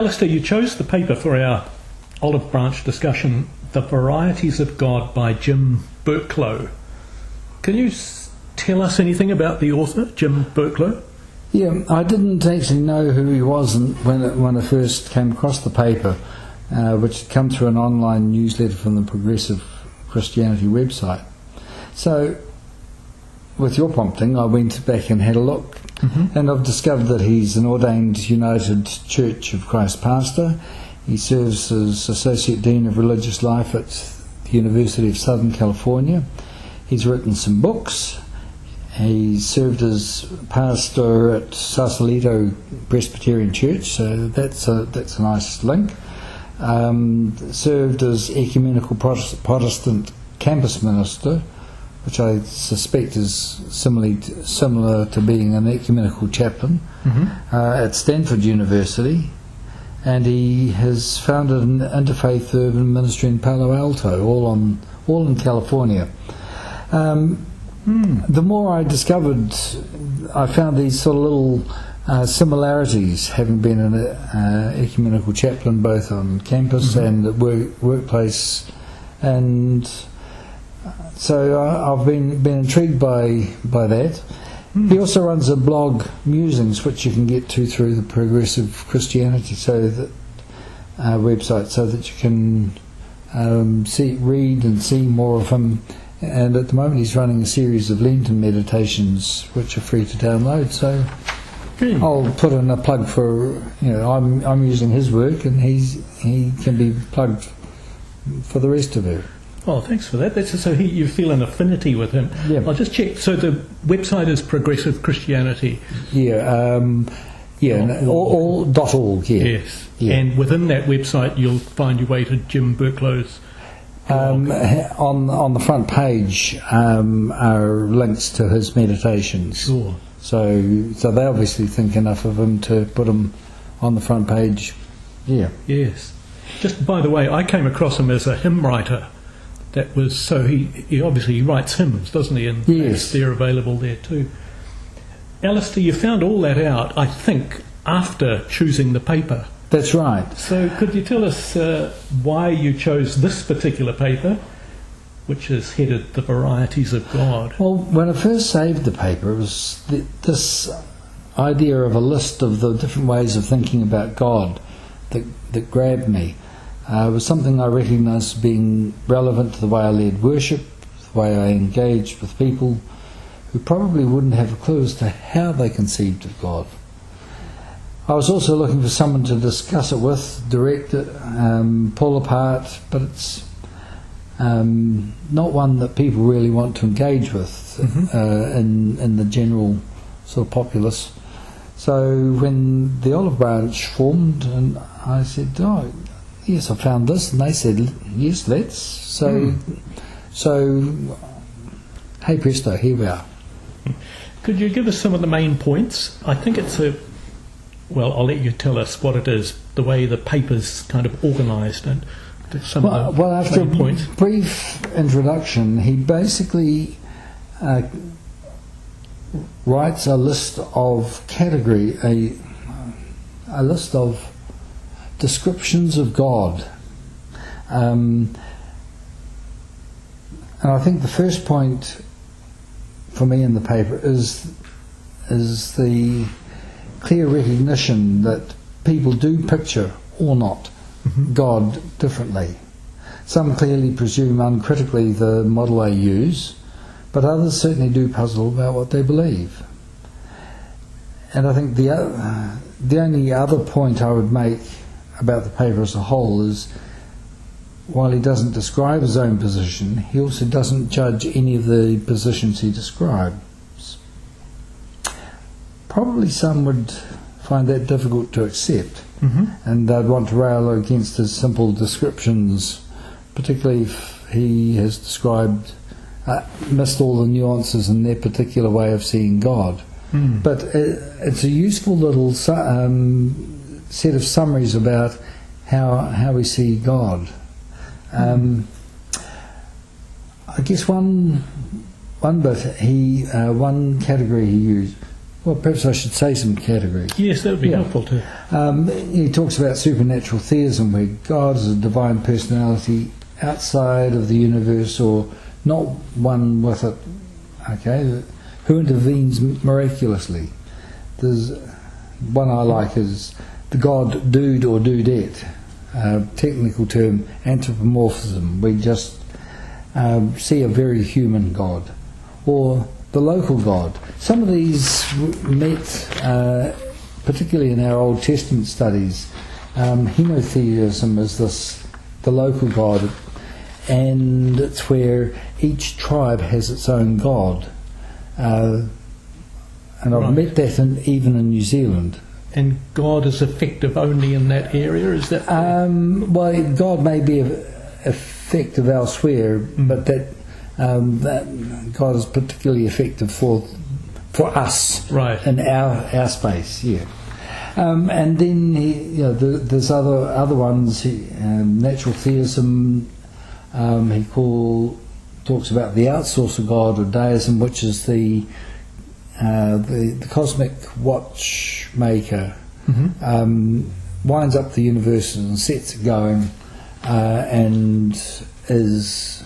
Alistair, you chose the paper for our olive branch discussion, The Varieties of God by Jim Burklo. Can you tell us anything about the author, Jim Burklo? Yeah, I didn't actually know who he was when I first came across the paper, which had come through an online newsletter from the Progressive Christianity website. So, with your prompting, I went back and had a look. And I've discovered that he's an ordained United Church of Christ pastor. He serves as Associate Dean of Religious Life at the University of Southern California. He's written some books. He served as pastor at Sausalito Presbyterian Church, so that's a nice link. Served as Ecumenical Protestant Campus Minister, which I suspect is similar to being an ecumenical chaplain at Stanford University, and he has founded an interfaith urban ministry in Palo Alto, all in California. The more I discovered, I found these sort of little similarities, having been an ecumenical chaplain both on campus and at workplace, and so I've been intrigued by that. He also runs a blog, Musings, which you can get to through the Progressive Christianity website, so that you can read and see more of him. And at the moment he's running a series of Lenten meditations which are free to download. So I'll put in a plug for, I'm using his work, and he can be plugged for the rest of it. Oh, thanks for that. So you feel an affinity with him. Yeah. I'll just check. So the website is Progressive Christianity. Yeah. .org. Yeah. Yes. Yeah. And within that website, you'll find your way to Jim Burklo's blog. On the front page are links to his meditations. Sure. So they obviously think enough of him to put him on the front page. Yeah. Yes. Just by the way, I came across him as a hymn writer. That was so he obviously writes hymns, doesn't he? And yes, they're available there too. Alistair, you found all that out, I think, after choosing the paper. That's right. So could you tell us why you chose this particular paper, which is headed The Varieties of God? Well, when I first saved the paper, it was this idea of a list of the different ways of thinking about God that grabbed me. It was something I recognised as being relevant to the way I led worship, the way I engaged with people who probably wouldn't have a clue as to how they conceived of God. I was also looking for someone to discuss it with, direct it, pull apart, but it's not one that people really want to engage with in the general sort of populace. So when the Olive Branch formed, and I said, yes, I found this, and they said, yes, let's. So, hey presto, here we are. Could you give us some of the main points? I think I'll let you tell us what it is, the way the paper's kind of organised, and some of the after main points. A brief introduction, he basically writes a list of a list of descriptions of God, and I think the first point for me in the paper is the clear recognition that people do picture or not God differently. Some clearly presume uncritically the model they use, but others certainly do puzzle about what they believe. And I think the only other point I would make about the paper as a whole is, while he doesn't describe his own position, he also doesn't judge any of the positions he describes. Probably some would find that difficult to accept, and they'd want to rail against his simple descriptions, particularly if he has missed all the nuances in their particular way of seeing God. But it's a useful little set of summaries about how we see God. I guess one category he Well, perhaps I should say some categories. Yes, that would be helpful too. He talks about supernatural theism, where God is a divine personality outside of the universe, or not one with it, okay, who intervenes miraculously. There's one I like is the God dude or dudette, technical term anthropomorphism. We just see a very human God, or the local God. Some of these met, particularly in our Old Testament studies. Henotheism is the local God, and it's where each tribe has its own God. And I've met that even in New Zealand. And God is effective only in that area, is that? Well, God may be effective elsewhere, but that God is particularly effective for us, right, in our space. Yeah. And then there's other ones. Natural theism. He talks about the outsourcer God or deism, which is the cosmic watchmaker. Winds up the universe and sets it going, and is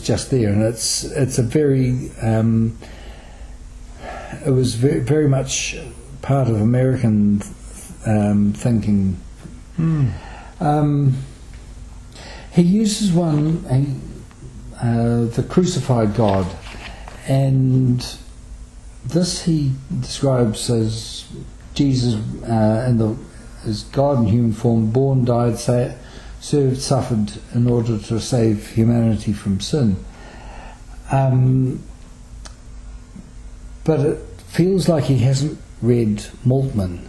just there, and it's a very it was very, very much part of American thinking. He uses the crucified God, and this he describes as Jesus as God in human form, born, died, served, suffered in order to save humanity from sin. But it feels like he hasn't read Maltman.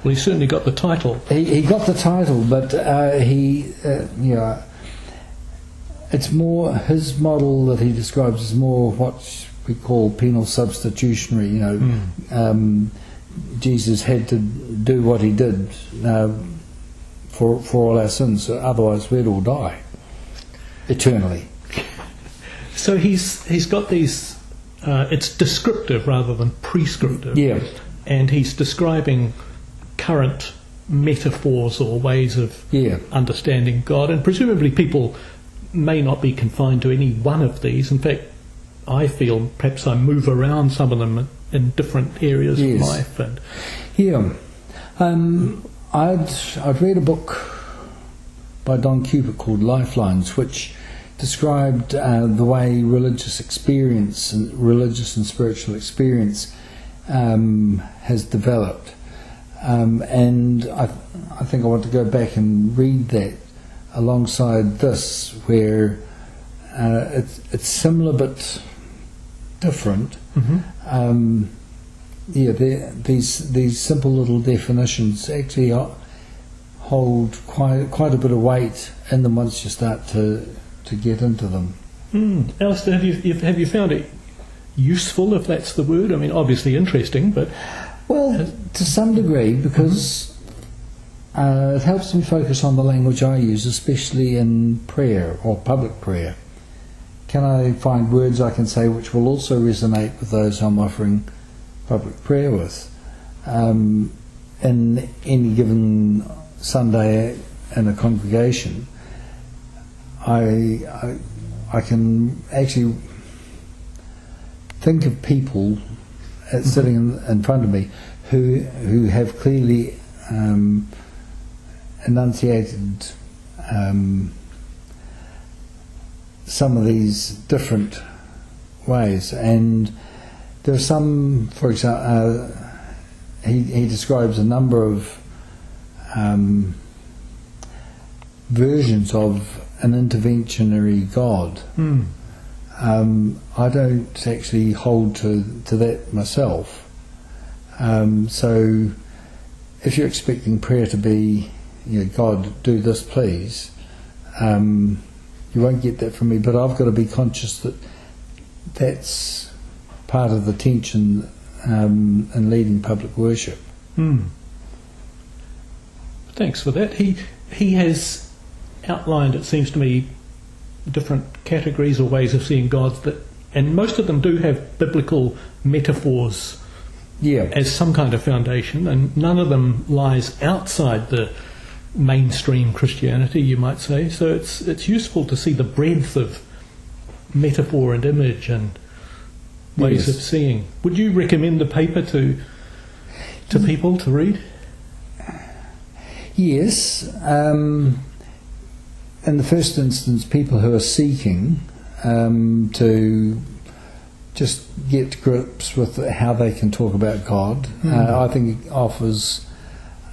Well, he certainly got the title. He got the title, but it's more his model that he describes is more what we call penal substitutionary. Jesus had to do what he did for all our sins, otherwise we'd all die eternally. So he's got these. It's descriptive rather than prescriptive. Yeah. And he's describing current metaphors or ways of understanding God, and presumably people may not be confined to any one of these. In fact, I feel perhaps I move around some of them in different areas of life. And I'd read a book by Don Cupid called Lifelines, which described the way religious and spiritual experience has developed. And I think I want to go back and read that alongside this, where it's similar but different. These simple little definitions actually hold quite a bit of weight in them once you start to get into them. Alistair, have you found it useful, if that's the word? I mean, obviously interesting, but... Well, to some degree, because it helps me focus on the language I use, especially in prayer or public prayer. Can I find words I can say which will also resonate with those I'm offering public prayer with? In any given Sunday in a congregation, I can actually think of people sitting in front of me who have clearly enunciated some of these different ways, and there are some, for example, he describes a number of versions of an interventionary God. I don't actually hold to that myself. So if you're expecting prayer to be, God, do this please, you won't get that from me, but I've got to be conscious that that's part of the tension in leading public worship. Thanks for that. He has outlined, it seems to me, different categories or ways of seeing God that and most of them do have biblical metaphors as some kind of foundation, and none of them lies outside the mainstream Christianity, you might say. So it's useful to see the breadth of metaphor and image and ways of seeing. Would you recommend the paper to people to read? Yes. In the first instance, people who are seeking to just get to grips with how they can talk about God, I think it offers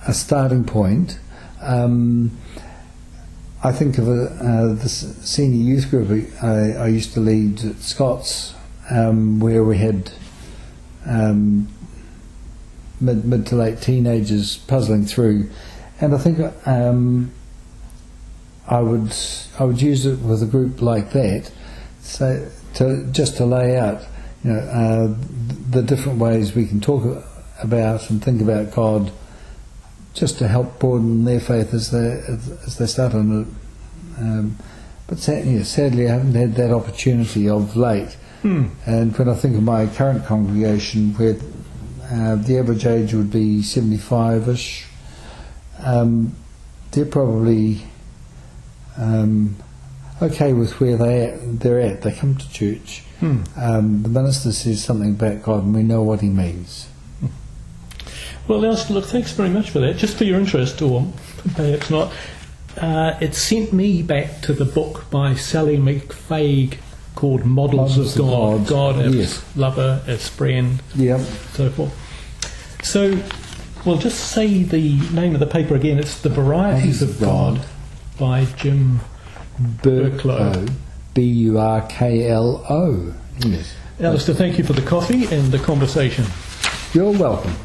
a starting point. I think of the senior youth group I used to lead at Scots, where we had mid to late teenagers puzzling through, and I think I would use it with a group like that, so to lay out, the different ways we can talk about and think about God, just to help broaden their faith as they start on it. But sadly, I haven't had that opportunity of late. And when I think of my current congregation, where the average age would be 75-ish, they're probably okay with where they're at. They come to church. The minister says something about God, and we know what he means. Well, Alistair, look, thanks very much for that. Just for your interest, or perhaps not, it sent me back to the book by Sally McFaig called Models of God. God as lover, as friend, so forth. So, we'll just say the name of the paper again. It's The Varieties of God by Jim Burklo. Burklo. Yes. Alistair, thank you for the coffee and the conversation. You're welcome.